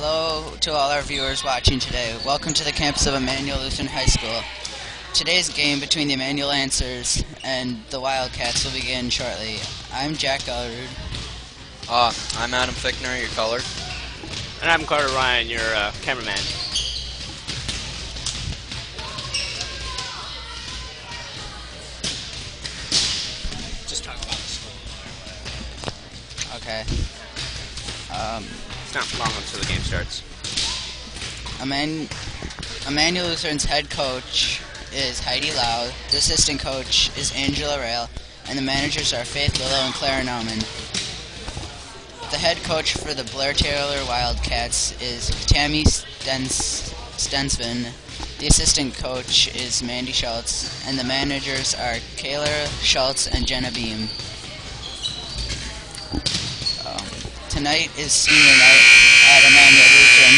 Hello to all our viewers watching today. Welcome to the campus of Emmanuel Lutheran High School. Today's game between the Emmanuel Lancers and the Wildcats will begin shortly. I'm Jack Elrud. I'm Adam Fickner, your color. And I'm Carter Ryan, your cameraman. Just talk about the school. Okay. It's not long until the game starts. Emmanuel Lutheran's head coach is Heidi Lau, the assistant coach is Angela Rail, and the managers are Faith Lillo and Clara Nauman. The head coach for the Blair-Taylor Wildcats is Tammy Stensvin. The assistant coach is Mandy Schultz, and the managers are Kayla Schultz and Jenna Beam. Tonight is senior night at Emmanuel Lutheran.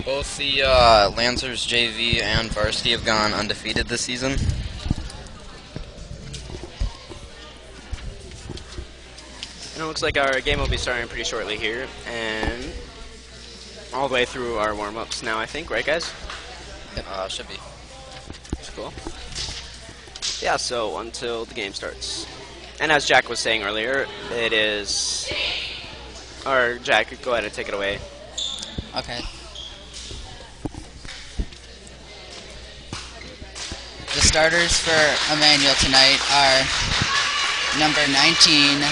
Both the Lancers JV and varsity have gone undefeated this season. And it looks like our game will be starting pretty shortly here, and all the way through our warm-ups now, I think, right, guys? Yep. Should be. That's cool. Yeah, so until the game starts. And as Jack was saying earlier, it is... Or, Jack, go ahead and take it away. Okay. The starters for Emmanuel tonight are number 19,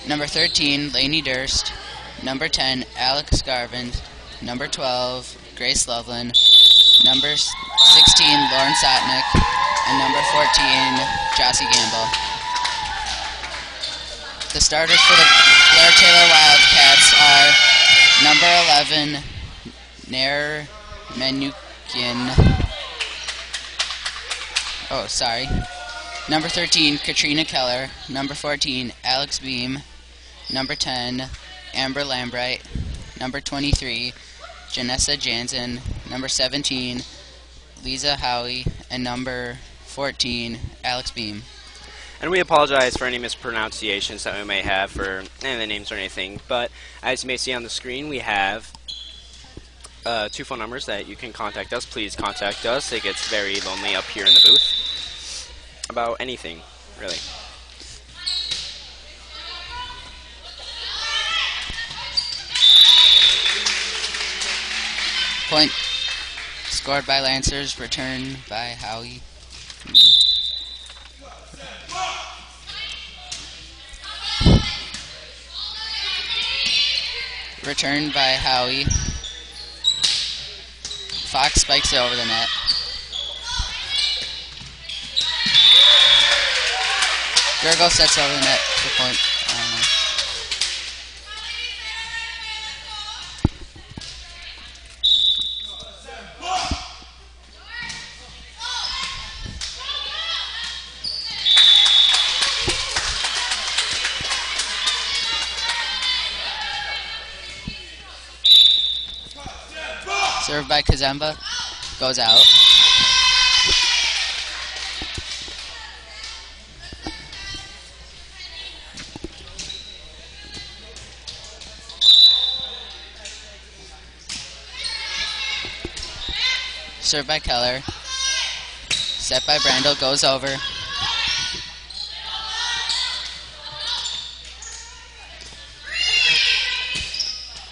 number 13, Lainey Durst, number 10, Alex Garvin, number 12, Grace Loveland, number 16, Lauren Sotnick, and number 14, Jossie Gamble. The starters for the Blair-Taylor Wildcats are number 11, Nair Manukian. Number 13, Katrina Keller. Number 14, Alex Beam. Number 10, Amber Lambright. Number 23, Janessa Jansen. Number 17, Lisa Howie. And number 14, Alex Beam. And we apologize for any mispronunciations that we may have for any of the names or anything, but as you may see on the screen, we have 2 phone numbers that you can contact us. Please contact us. It gets very lonely up here in the booth about anything, really. Point scored by Lancers, return by Howie. Returned by Howie. Fox spikes it over the net. Gergel sets over the net for point. Served by Kazemba. Goes out. Served by Keller. Set by Brandel. Goes over.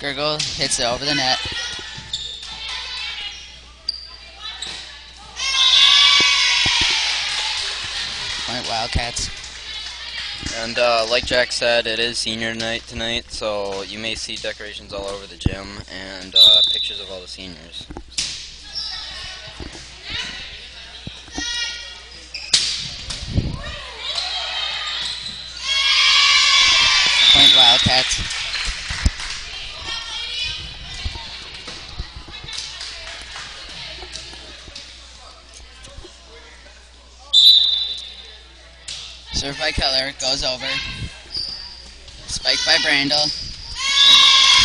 Gergel hits it over the net. Point Wildcats. And like Jack said, it is senior night tonight, so you may see decorations all over the gym and pictures of all the seniors. Point Wildcats. Served by Keller, goes over. Spiked by Brandel.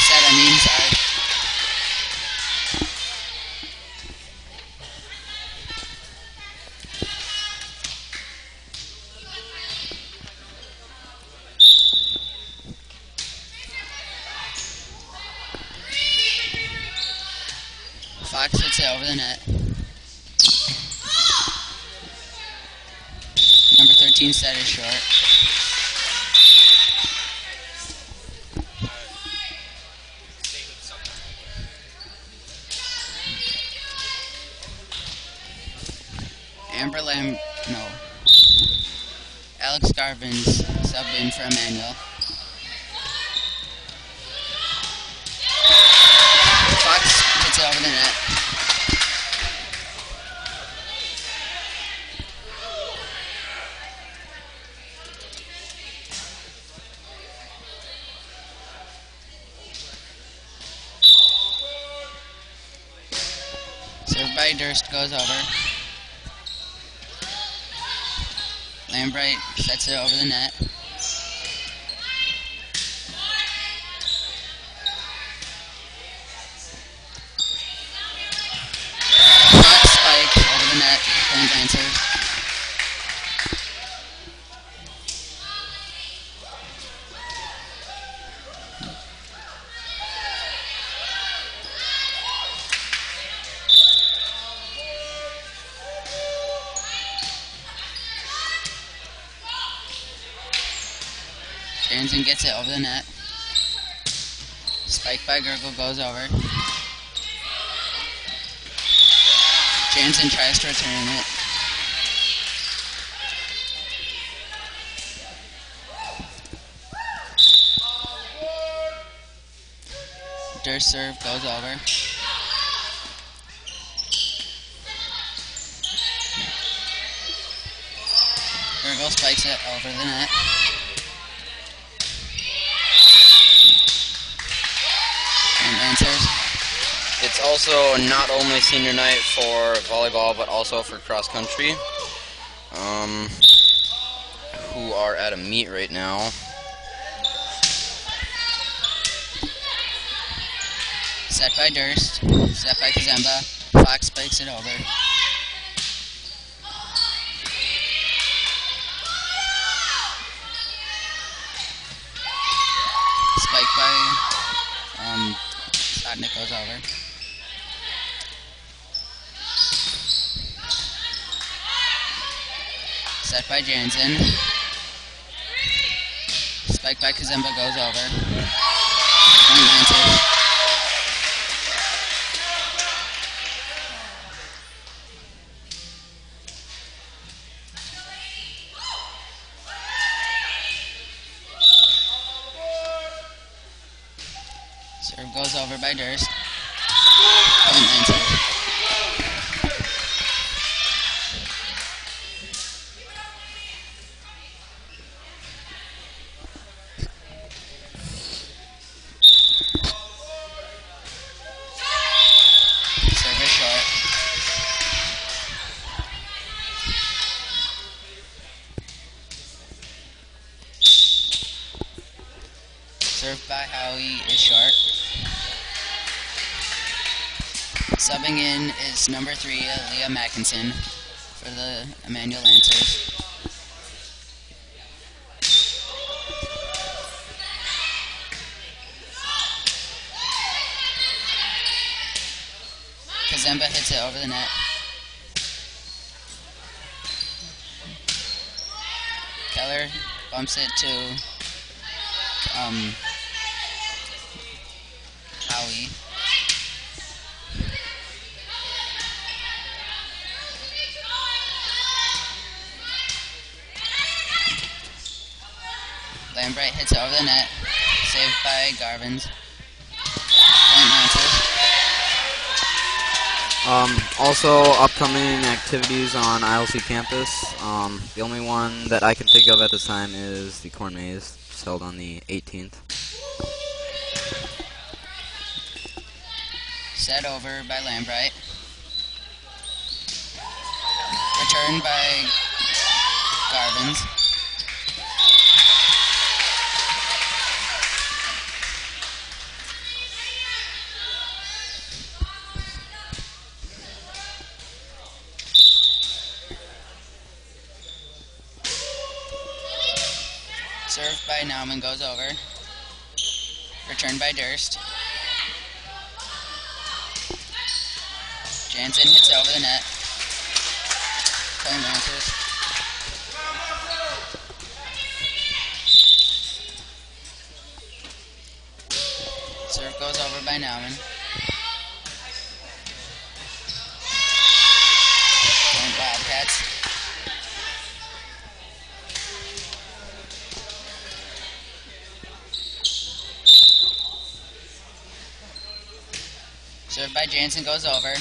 Set, I mean, sorry. Fox hits it over the net. Number 13 set is short. No. Alex Garvin's subbed in for Emmanuel. Fox hits it over the net. Served by Durst goes over. Lambright sets it over the net. Hot spike over the net. Point Lancers. Jansen gets it over the net. Spike by Gurgle goes over. Jansen tries to return it. Durst serve goes over. Gurgle spikes it over the net. Answers. It's also not only senior night for volleyball, but also for cross country, who are at a meet right now. Set by Durst. Set by Kazemba. Fox spikes it over. Spike by Nick goes over. Set by Jansen. Spike by Kazemba goes over. Point Lancers. Serve goes over by Durst. Point Lancers. Serve is short. Served by Howie is short. Subbing in is number 3, Leah Mackinson, for the Emmanuel Lancers. Kazemba hits it over the net. Keller bumps it to Howie. Lambright hits it over the net. Saved by Garvin's. Point Lancers. Also, upcoming activities on ILC campus. The only one that I can think of at this time is the Corn Maze, just held on the 18th. Set over by Lambright. Returned by Garvin's. Served by Nauman goes over. Returned by Durst. Jansen hits it over the net. Point Lancers. Serve goes over by Nauman. Point Wildcats. Served by Jansen goes over.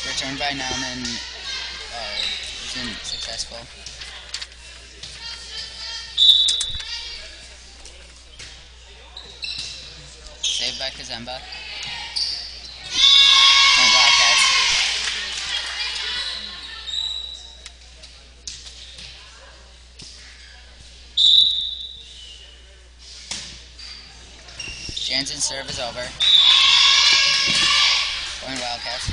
Returned by Nauman isn't successful. Saved by Kazemba. Point Wildcats. Jansen's serve is over. Point Wildcats.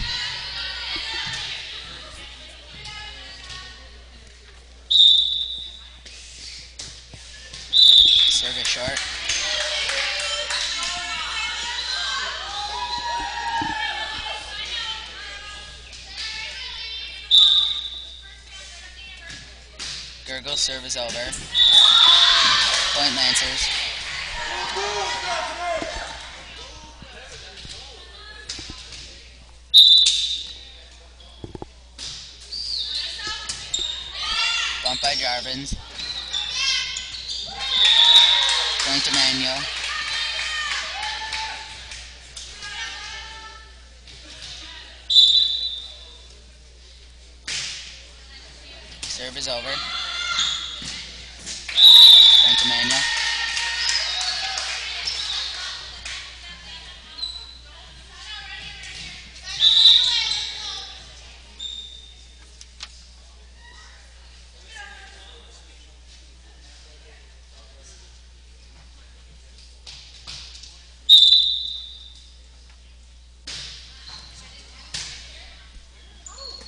Serve is short. Gurgle's serve is over. Point Lancers. Bump by Jarvins. Point to Manuel. Serve is over. Point to Manuel.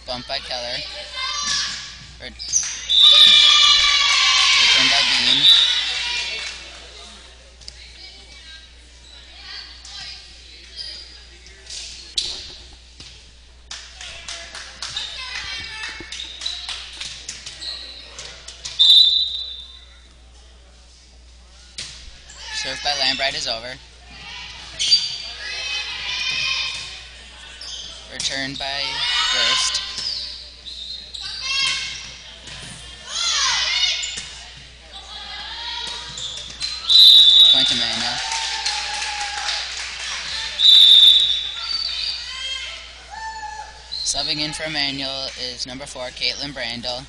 Bump by Keller. Returned by Beam. Served by Lambright is over. Returned by Durst. Point to Manuel. Subbing in for Emmanuel is number 4, Caitlin Brandel,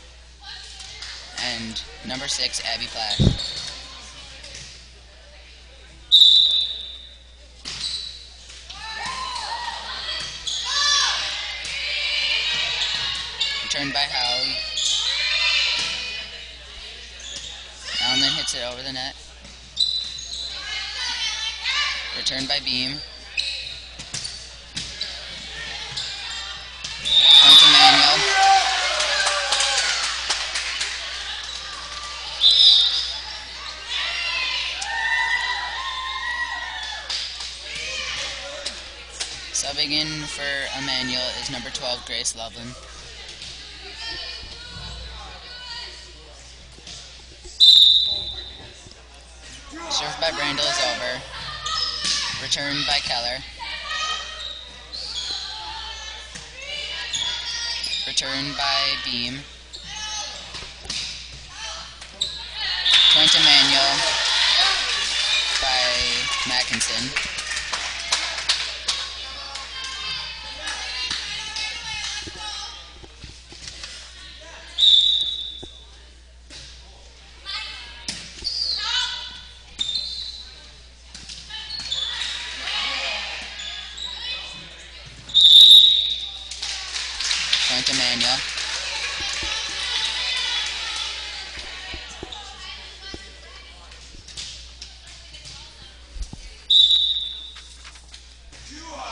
and number 6, Abby Platt. Returned by Howie. Alman hits it over the net. Returned by Beam. Point to Manuel. Subbing in for Emmanuel is number 12, Grace Loveland. Served by Brandel is over. Returned by Keller. Returned by Beam. Point to Manuel by Mackinson. Point to Manuel.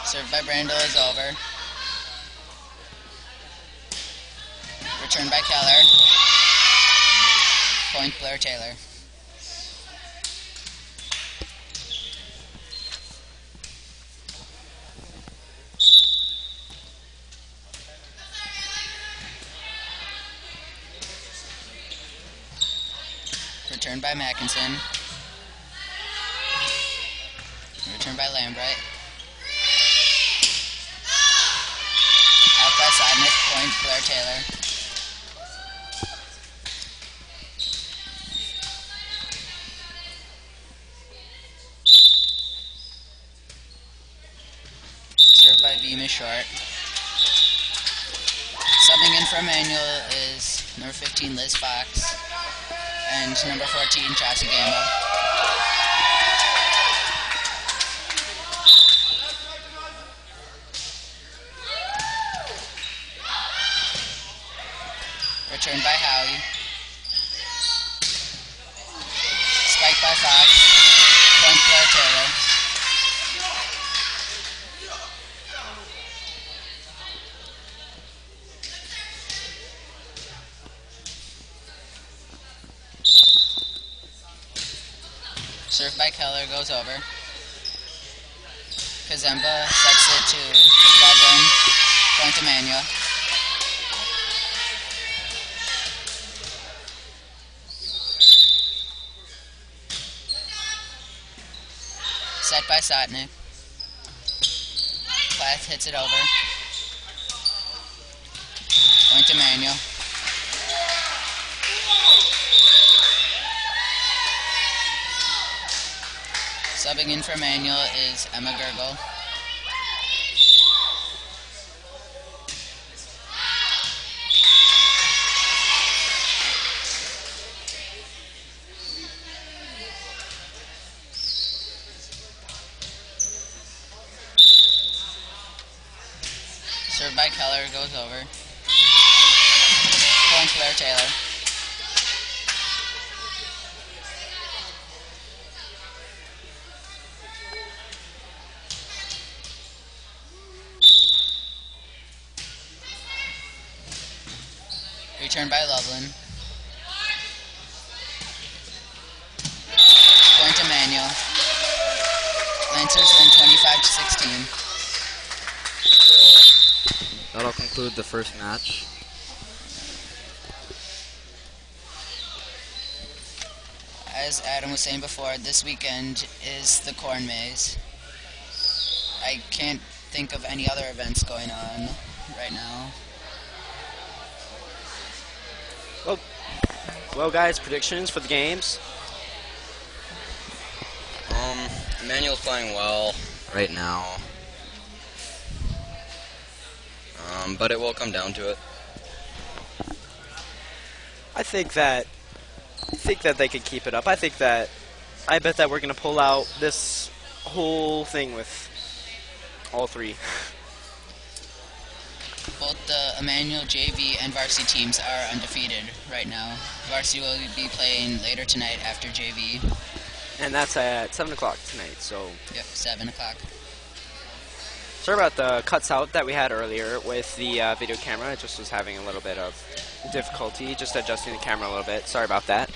Served by Brandel is over. Returned by Keller. Point Blair-Taylor. Returned by Mackinson. Returned by Lambright. Out by Sodnick. Point Blair-Taylor. Served by Beam is short. Subbing in for Emmanuel is number 15, Liz Fox, and number 14, Chauncey Gamble. Returned by Howie. Spike by Fox. Point Blair-Taylor. Served by Keller, goes over. Kazemba sets it to Loveland. Point Emmanuel. Set by Sotnick. Plath hits it over. Point Emmanuel. Subbing in for Emmanuel is Emma Gergel. Served by Keller, goes over. Point Blair-Taylor. Returned by Loveland. Point Emmanuel. Lancers win 25-16. That'll conclude the first match. As Adam was saying before, this weekend is the Corn Maze. I can't think of any other events going on right now. Well, guys, predictions for the games. Emmanuel's playing well right now. But it will come down to it. I think that they could keep it up. I bet that we're gonna pull out this whole thing with all three. Both the Emmanuel JV and varsity teams are undefeated right now. Varsity will be playing later tonight after JV. And that's at 7 o'clock tonight, so... Yep, 7 o'clock. Sorry about the cuts out that we had earlier with the video camera. It just was having a little bit of difficulty, just adjusting the camera a little bit. Sorry about that.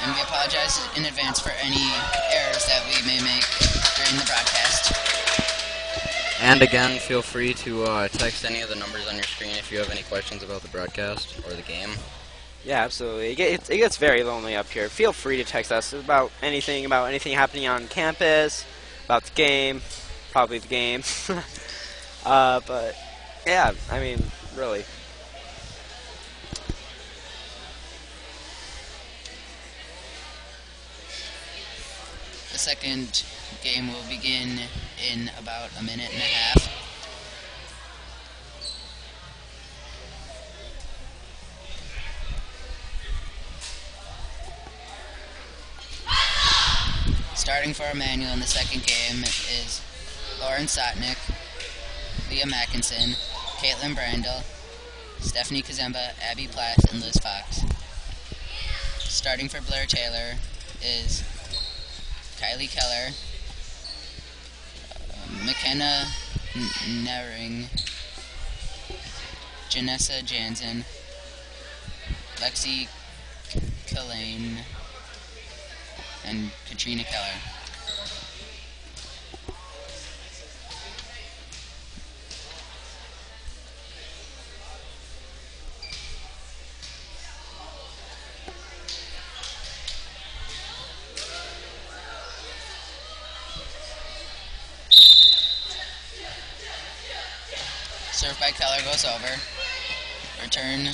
And we apologize in advance for any errors that we may make during the broadcast. And again, feel free to text any of the numbers on your screen if you have any questions about the broadcast or the game. Yeah, absolutely. It gets very lonely up here. Feel free to text us about anything happening on campus, about the game, probably the game. But yeah, I mean, really. The second game will begin in about a minute and a half. Starting for Emmanuel in the second game is Lauren Sotnick, Leah Mackinson, Caitlin Brandel, Stephanie Kazemba, Abby Plath, and Liz Fox. Starting for Blair-Taylor is Kylie Keller, McKenna Nering, Janessa Jansen, Lexi Killane, and Katrina Keller. Serve by Keller goes over. Return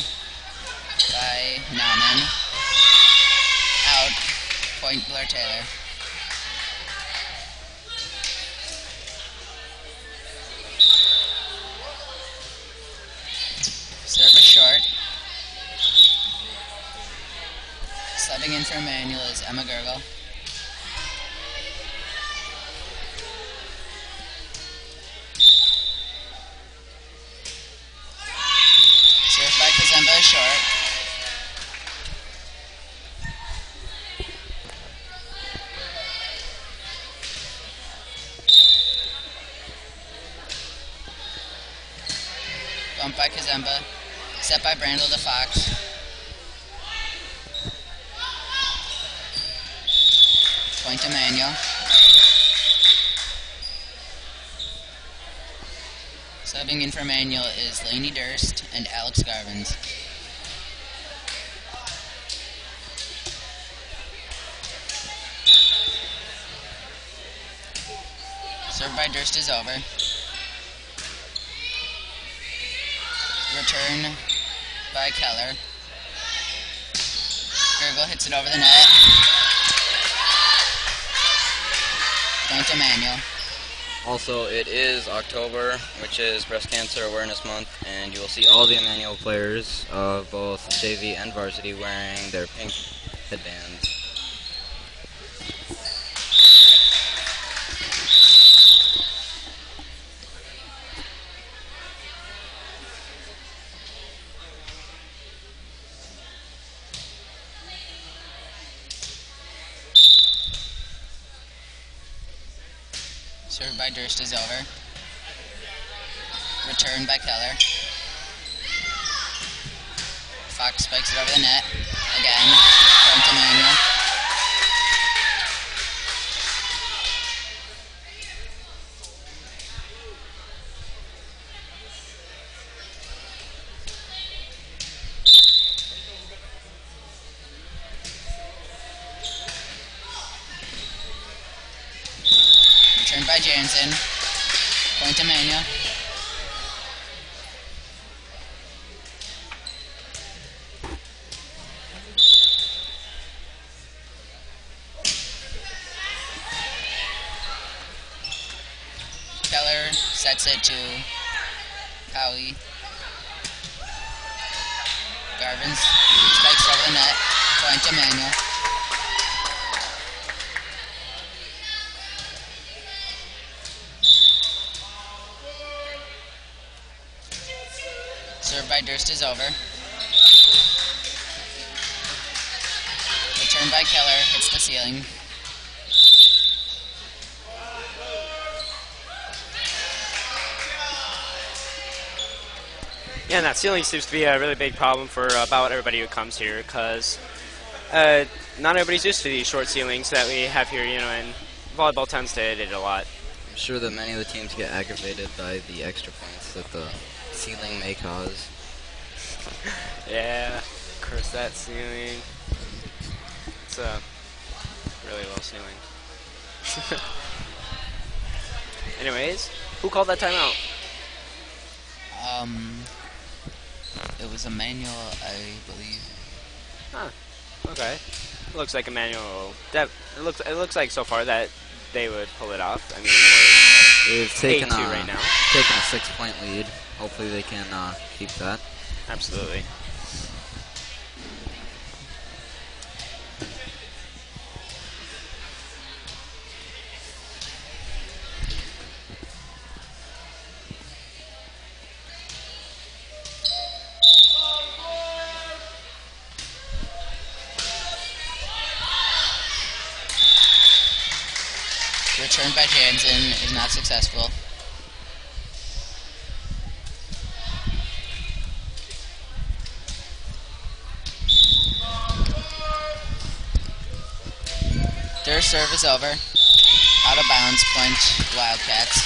by Nauman. Out. Point Blair-Taylor. Service short. Subbing in for Emmanuel is Emma Gergel. Served by Kazemba is short. Bump by Kazemba. Set by Brandel to Fox. Point to Manuel. Subbing in for Manuel is Lainey Durst and Alex Garvins. Serve by Durst is over. Return by Keller. Gergel hits it over the net. Point to Manuel. Also, it is October, which is Breast Cancer Awareness Month, and you will see all the Emmanuel players of both JV and varsity wearing their pink headbands. Served by Durst is over. Return by Keller. Fox spikes it over the net. Again. Point to Manuel. Returned by Jansen. Point to Manuel. Keller sets it to Howie. Garvins spikes over the net. Point to Manuel. Served by Durst is over. Return by Keller, hits the ceiling. Yeah, and that ceiling seems to be a really big problem for about everybody who comes here, because not everybody's used to these short ceilings that we have here, you know, and volleyball tends to hit it a lot. I'm sure that many of the teams get aggravated by the extra points that the ceiling may cause. Yeah, curse that ceiling. It's a really low ceiling. Anyways, who called that timeout? It was Emmanuel, I believe. Huh. Okay. Looks like Emmanuel. It looks like so far that they would pull it off. I mean, They've taken 8-2 right now. Taken a 6-point lead. Hopefully they can keep that. Absolutely. Return by Jansen is not successful. First serve is over. Out of bounds, point Wildcats.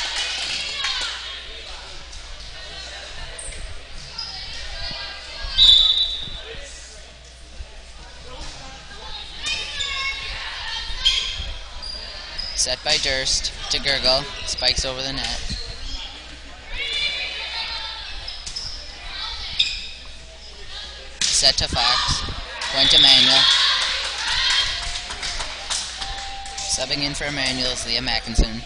Set by Durst to Gurgle. Spikes over the net. Set to Fox. Point to Manuel. Subbing in for Emmanuel is Liam Atkinson.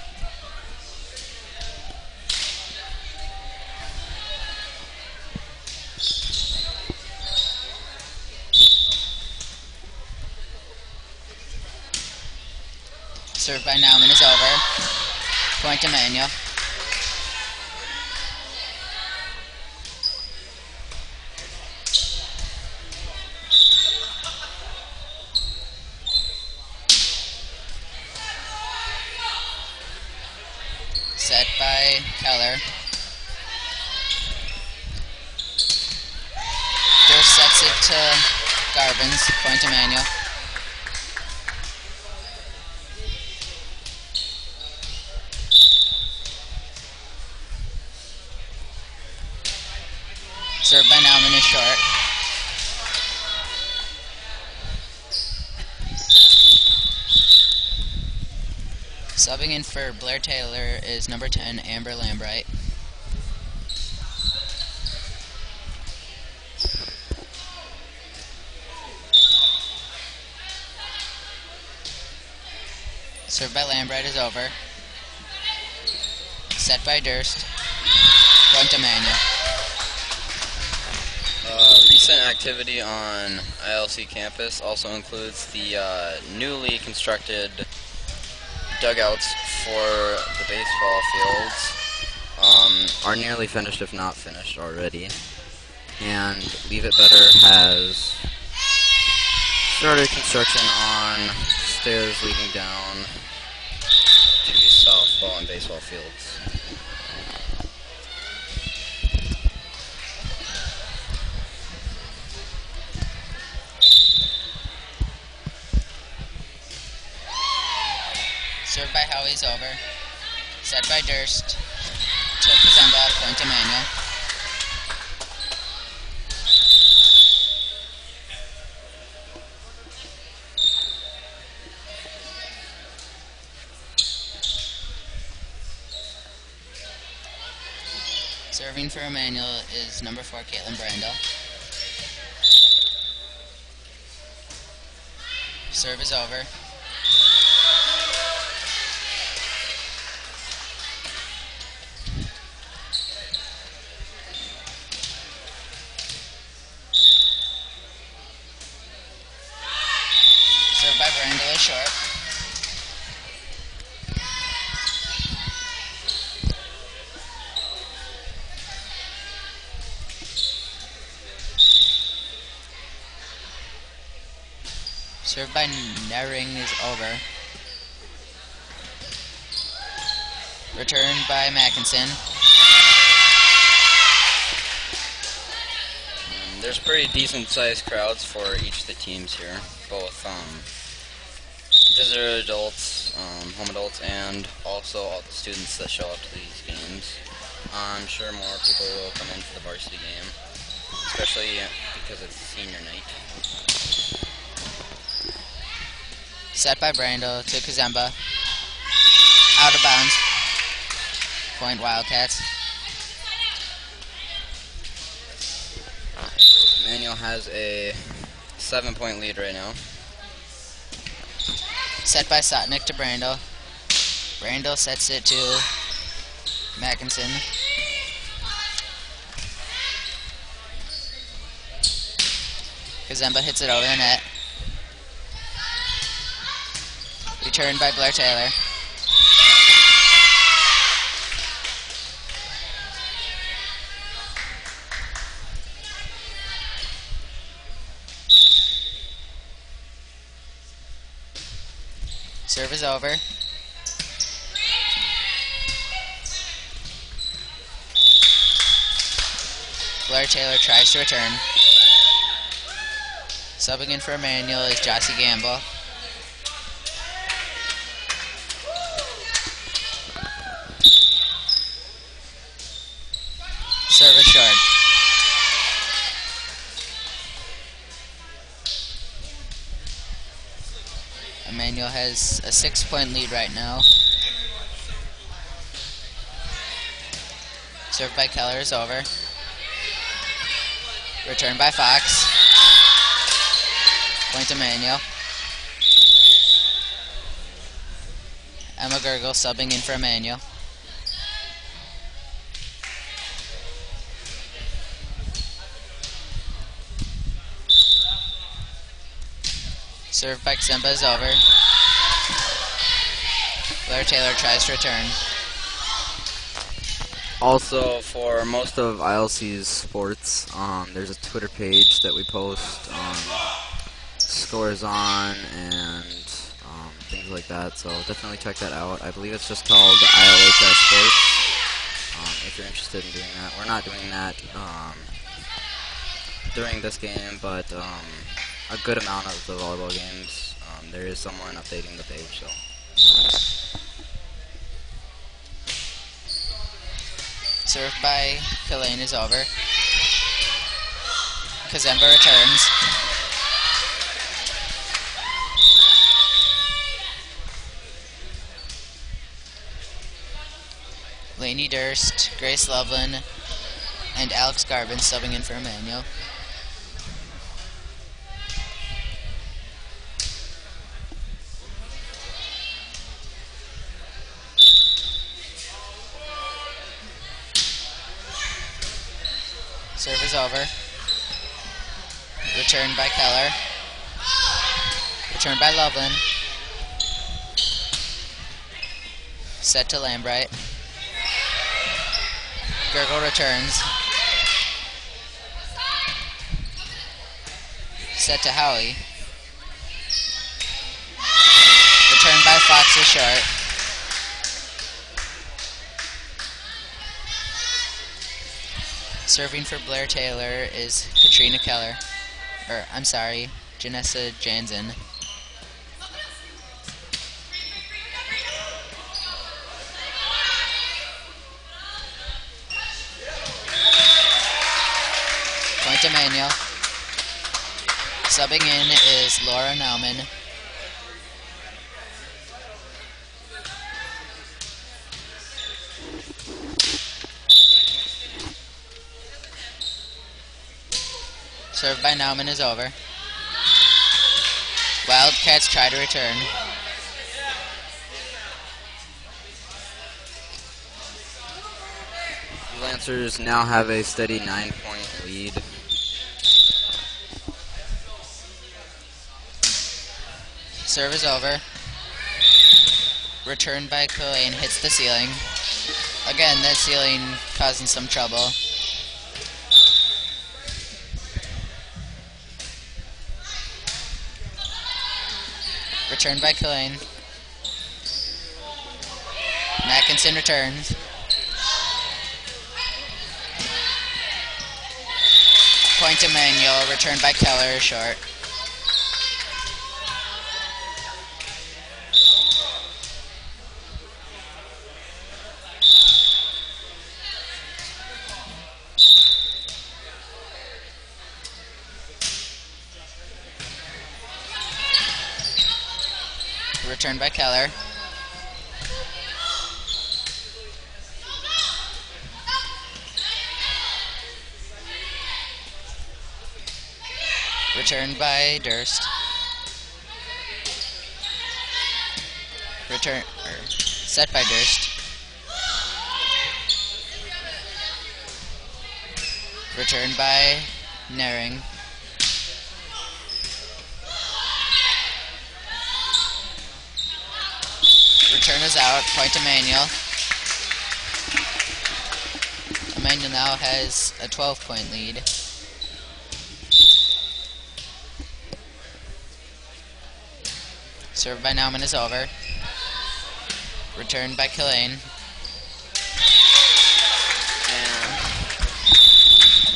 Served by Nauman is over. Point to Manuel. Set by Keller. Durst sets it to Garbins. Point to Manuel. Served by Nauman is short. Subbing in for Blair-Taylor is number 10, Amber Lambright. Served by Lambright is over. Set by Durst. Point to Manuel. Recent activity on ILC campus also includes the newly constructed dugouts for the baseball fields. Are nearly finished, if not finished already. And Leave It Better has started construction on stairs leading down to the softball and baseball fields. Served by Howie's over. Set by Durst. To Kazemba. Point to Manuel. Serving for Emmanuel is number 4, Caitlin Brandel. Serve is over. Served by Brandel is short. Served by Nering is over. Returned by Mackinson. There's pretty decent sized crowds for each of the teams here, both visitor adults, home adults, and also all the students that show up to these games. I'm sure more people will come in for the varsity game, especially because it's senior night. Set by Brandel to Kazemba. Out of bounds. Point Wildcats. Manuel has a 7-point lead right now. Set by Sotnick to Brandel. Brandel sets it to Mackinson. Kazemba hits it over the net. Returned by Blair-Taylor. Serve is over. Blair-Taylor tries to return. Subbing in for Emmanuel is Jossie Gamble. Service short. Emmanuel has a 6-point lead right now. Served by Keller is over. Return by Fox. Point to Emmanuel. Emma Gurgle subbing in for Emmanuel. Serve by Simba is over. Blair-Taylor tries to return. Also, for most of ILC's sports, there's a Twitter page that we post scores on and things like that, so definitely check that out. I believe it's just called ILHS Sports, if you're interested in doing that. We're not doing that during this game, but a good amount of the volleyball games, there is someone updating the page, so. Served by Killane is over. Kazemba returns. Lainey Durst, Grace Loveland, and Alex Garvin subbing in for Emmanuel. Serve is over. Return by Keller. Return by Loveland. Set to Lambright. Gurgle returns. Set to Howie. Return by Fox is short. Serving for Blair-Taylor is Katrina Keller. Or, I'm sorry, Janessa Jansen. Point to Manuel. Subbing in is Laura Nauman. Served by Nauman is over. Wildcats try to return. Lancers now have a steady 9-point lead. Serve is over. Return by Killane hits the ceiling. Again, that ceiling causing some trouble. Return by Killane. Mackinson returns. Point to Manuel. Return by Keller is short. Return by Keller. Return by Durst. Set by Durst. Return by Nering. Return is out. Point to Manuel. Emmanuel now has a 12-point lead. Served by Nauman is over. Returned by Killane.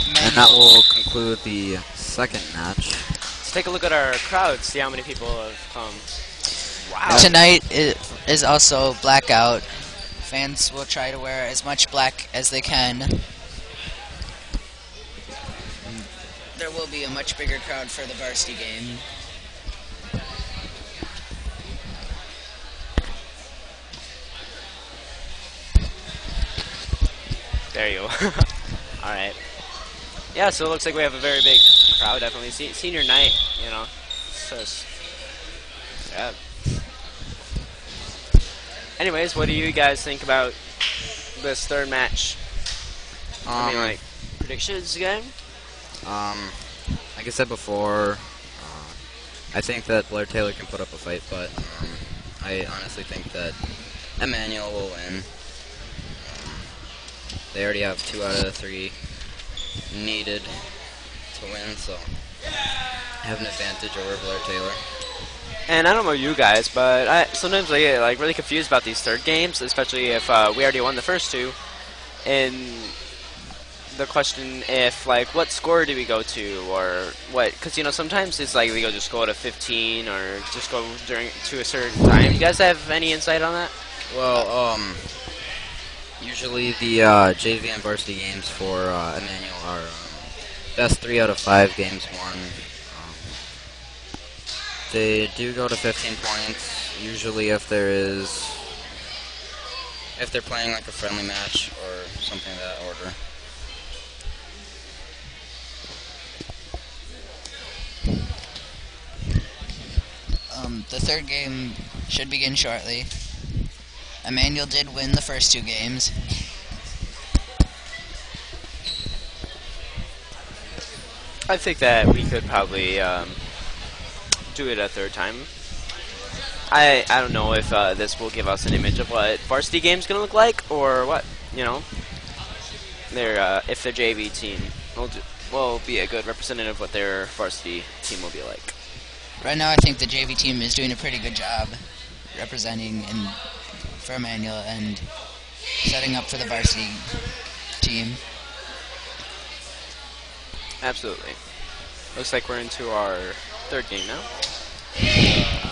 And that will conclude the second match. Let's take a look at our crowd, see how many people have come. Wow. Tonight is also blackout. Fans will try to wear as much black as they can. will be a much bigger crowd for the varsity game. There you go. All right. Yeah, so it looks like we have a very big crowd. Definitely senior night. You know, so yeah. Anyways, what do you guys think about this third match? I mean, like, predictions again? Like I said before, I think that Blair-Taylor can put up a fight, but I honestly think that Emmanuel will win. They already have 2 out of the 3 needed to win, so I have an advantage over Blair-Taylor. And I don't know you guys, but sometimes I get like really confused about these third games, especially if we already won the first 2. And the question if like what score do we go to or what? Because you know sometimes it's like we just go to 15 or just go to a certain time. You guys have any insight on that? Well, usually the JV and varsity games for Emmanuel are best 3 out of 5 games won. They do go to 15 points, usually if they're playing like a friendly match or something of that order. The third game should begin shortly. Emmanuel did win the first 2 games. I think that we could probably do it a third time. I don't know if this will give us an image of what varsity game's gonna look like or what, you know. If their JV team will be a good representative of what their varsity team will be like. Right now I think the JV team is doing a pretty good job representing for Emmanuel and setting up for the varsity team. Absolutely. Looks like we're into our third game now.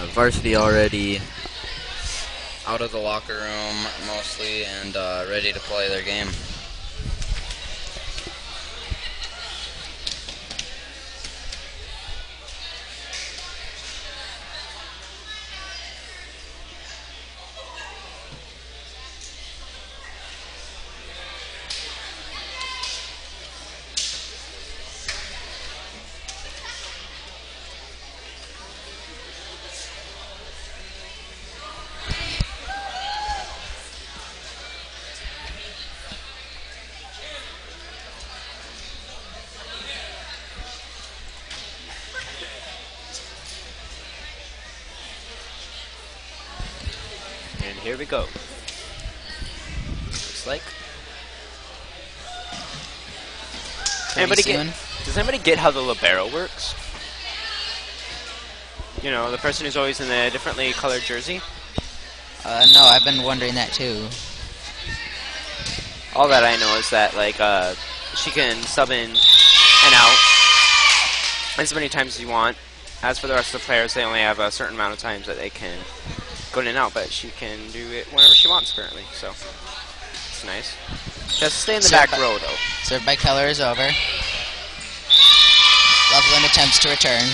Varsity already out of the locker room mostly and ready to play their game. And here we go. Looks like. Does anybody get how the libero works? You know, the person who's always in a differently colored jersey? No, I've been wondering that too. All that I know is that, like, she can sub in and out as many times as you want. As for the rest of the players, they only have a certain amount of times that they can go in and out, but she can do it whenever she wants, apparently, so it's nice. She has to stay in the back row, though. Served by Keller is over. Loveland attempts to return.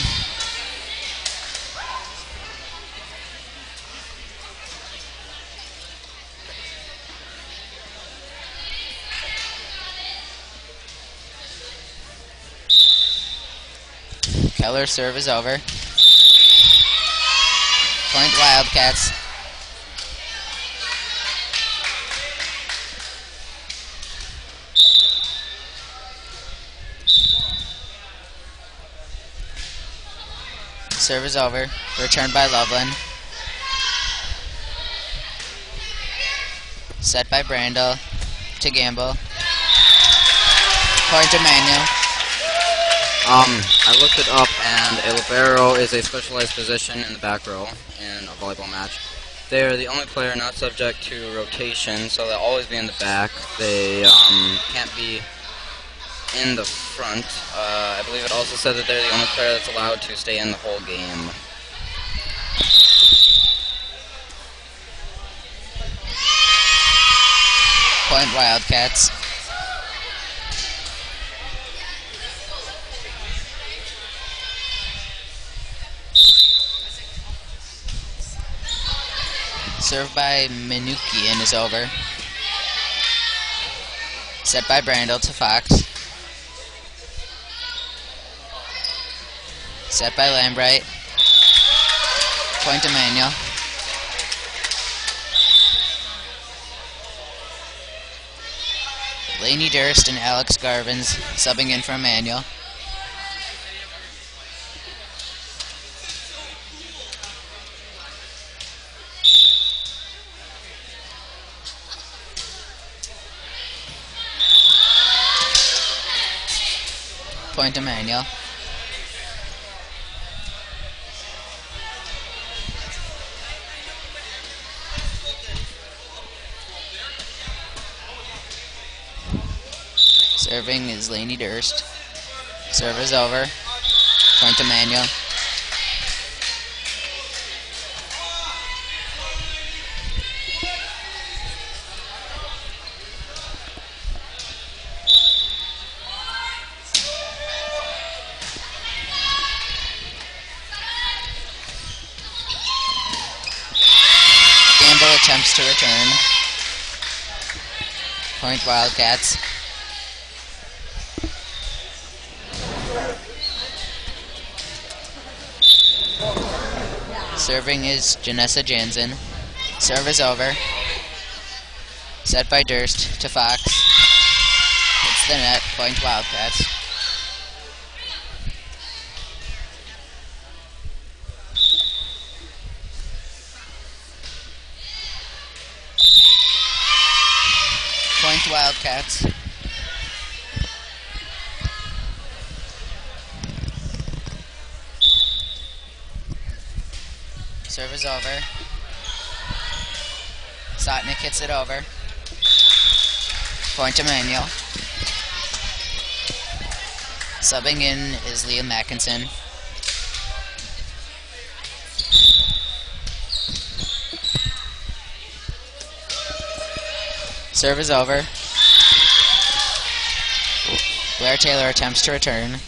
Keller's serve is over. Point Wildcats. Serve is over. Returned by Loveland. Set by Brandel to Gamble. Point Emmanuel. I looked it up, and a libero is a specialized position in the back row in a volleyball match. They're the only player not subject to rotation, so they'll always be in the back. They can't be in the front. I believe it also said that they're the only player that's allowed to stay in the whole game. Point Wildcats. Served by Minukian is over. Set by Brandel to Fox. Set by Lambright. Point to Manuel. Laney Durst and Alex Garvins subbing in for Manuel. Point to Manuel. Serving is Laney Durst. Serve is over. Point to Manuel. Gamble attempts to return. Point Wildcats. Serving is Janessa Jansen. Serve is over. Set by Durst to Fox. Hits the net. Point Wildcats. Point Wildcats. Serve is over. Sotnick hits it over. Point to Manuel. Subbing in is Liam Mackinson. Serve is over. Blair-Taylor attempts to return.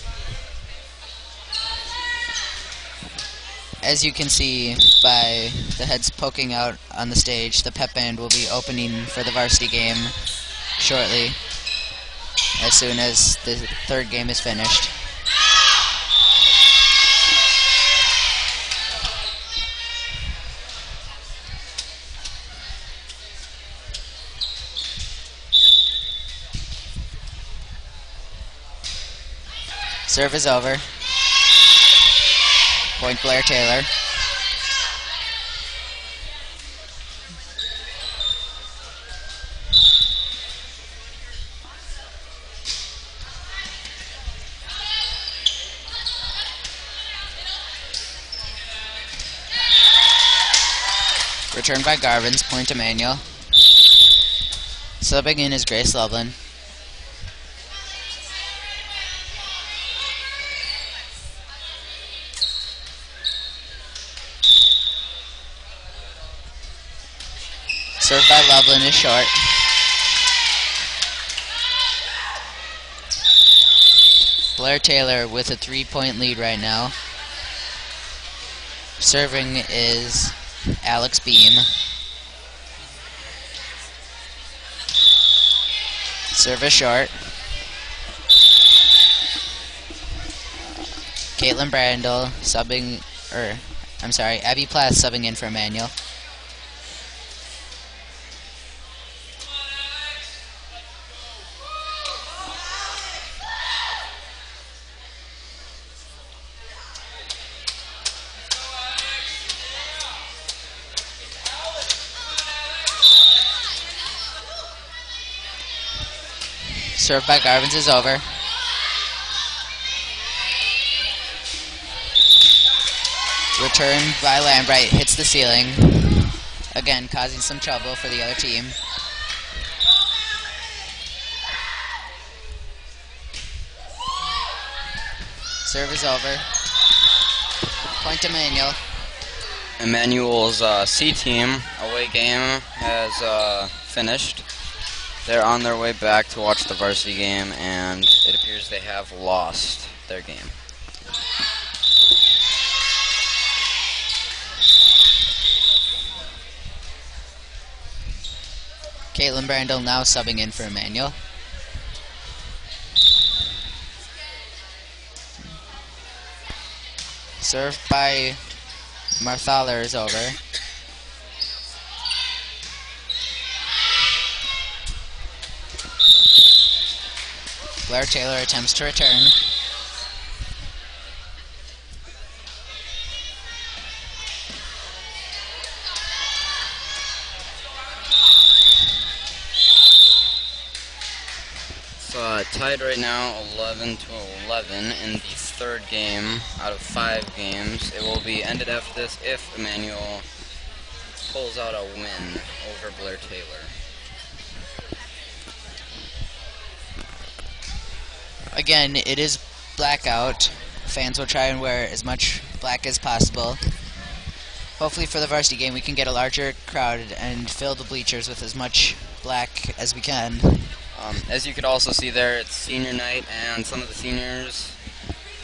As you can see by the heads poking out on the stage, the pep band will be opening for the varsity game shortly, as soon as the third game is finished. Serve is over. Point Blair-Taylor. Returned by Garvins, point to Manuel. Subbing in is Grace Loveland. Served by Loveland is short. Blair-Taylor with a 3-point lead right now. Serving is Alex Beam. Service short. Caitlin Brandel subbing, Abby Plath subbing in for Emmanuel. Served by Garvins is over. Returned by Lambright, hits the ceiling. Again, causing some trouble for the other team. Serve is over. Point to Manuel. Emmanuel's C team away game has finished. They're on their way back to watch the varsity game, and it appears they have lost their game. Caitlin Brandel now subbing in for Emmanuel. Served by Marthaler is over. Blair-Taylor attempts to return. It's tied right now 11 to 11 in the third game out of 5 games. It will be ended after this if Emmanuel pulls out a win over Blair-Taylor. Again, it is blackout. Fans will try and wear as much black as possible. Hopefully for the varsity game we can get a larger crowd and fill the bleachers with as much black as we can. As you could also see there, it's senior night, and some of the seniors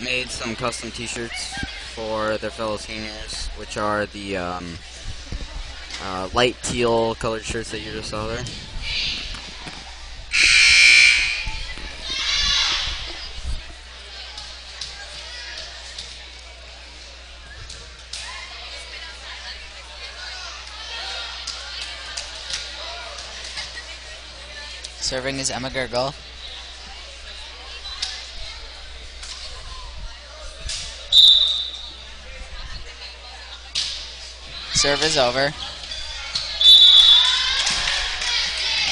made some custom t-shirts for their fellow seniors, which are the light teal colored shirts that you just saw there. Serving is Emma Gergel. Serve is over.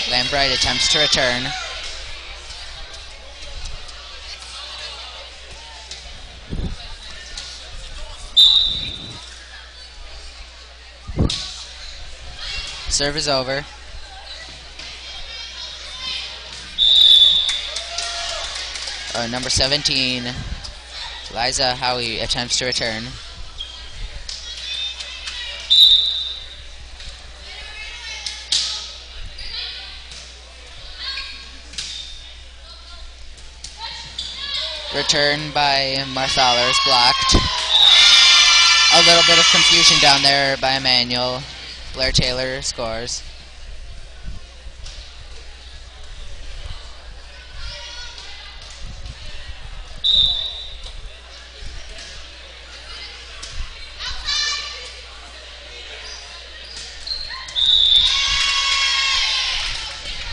Lambright attempts to return. Serve is over. Number 17, Liza Howie attempts to return. Return by Marthaler is blocked. A little bit of confusion down there by Emmanuel. Blair-Taylor scores.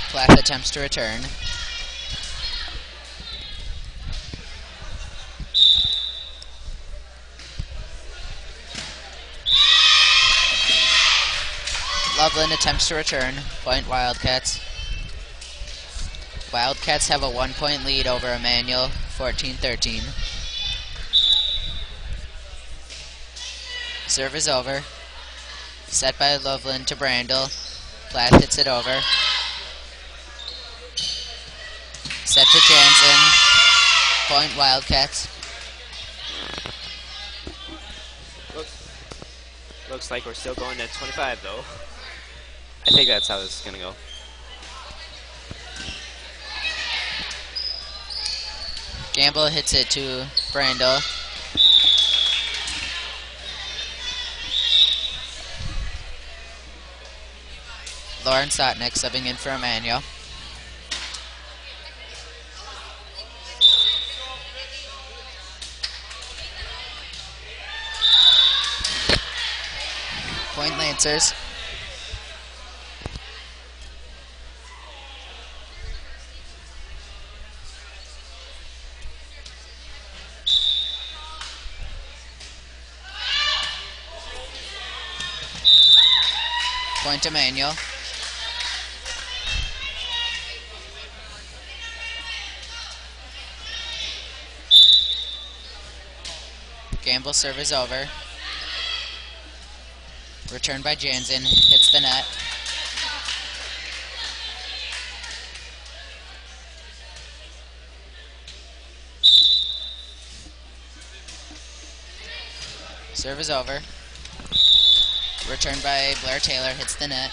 Plath attempts to return. Loveland attempts to return. Point Wildcats. Wildcats have a 1-point lead over Emmanuel, 14-13. Serve is over. Set by Loveland to Brandel. Plath hits it over. Set to Jansen. Point Wildcats. Looks like we're still going at 25 though. I think that's how this is gonna go. Gamble hits it to Brandel. Lauren Sotnick subbing in for Emmanuel. Point Lancers. Point Emmanuel. Gamble serve is over. Returned by Jansen. Hits the net. Serve is over. Returned by Blair-Taylor. Hits the net.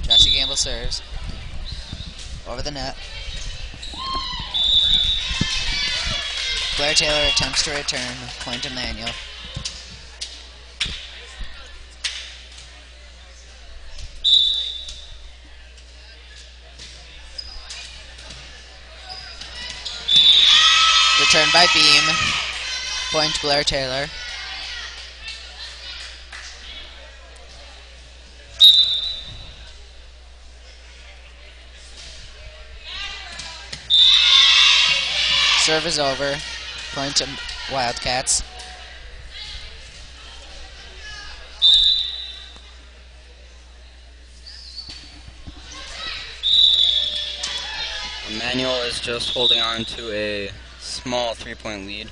Joshie Gamble serves. Over the net. Blair-Taylor attempts to return. Point Emmanuel. Return by Beam. Point Blair-Taylor. Serve is over. Point to Wildcats. Emmanuel is just holding on to a small 3-point lead.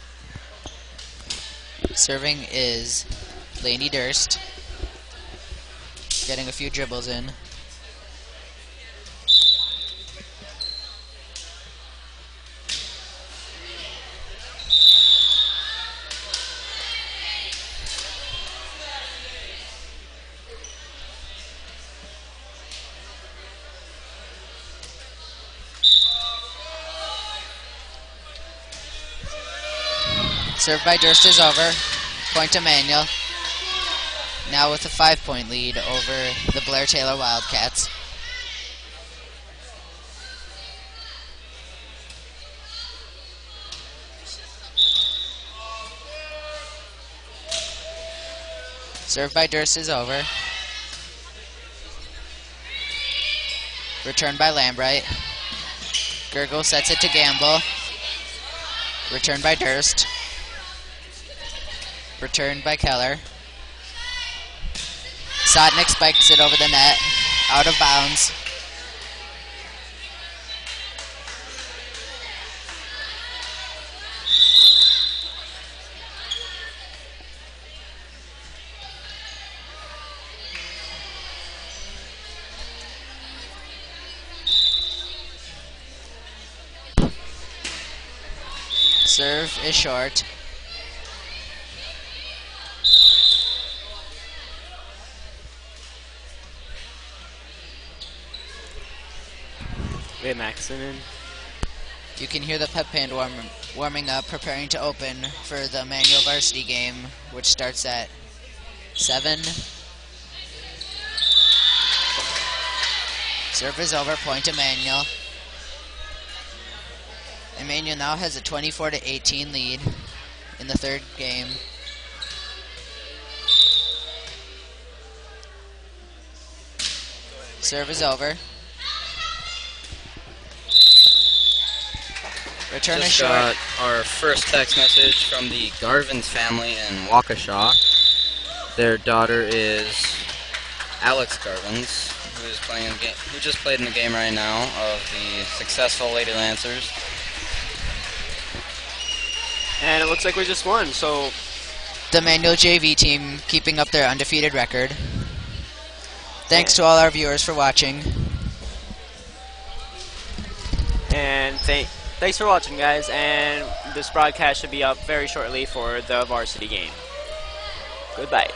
Serving is Laney Durst. Getting a few dribbles in. Serve by Durst is over. Point to Manuel. Now with a 5-point lead over the Blair-Taylor Wildcats. Serve by Durst is over. Return by Lambright. Gergel sets it to Gamble. Return by Durst. Returned by Keller. Sotnick spikes it over the net. Out of bounds. Serve is short. Wait, Maxinen. You can hear the pep band warming up, preparing to open for the Manual varsity game, which starts at 7. Serve is over, point Emmanuel. Emmanuel now has a 24-18 lead in the third game. Serve is over. Return is Just short. got our first text message from the Garvin's family in Waukesha. Their daughter is Alex Garvin's, who is playing who just played in the game right now of the successful Lady Lancers. And it looks like we just won, so The Manual JV team keeping up their undefeated record. Thanks to all our viewers for watching. and thanks for watching, guys, and this broadcast should be up very shortly for the varsity game. Goodbye.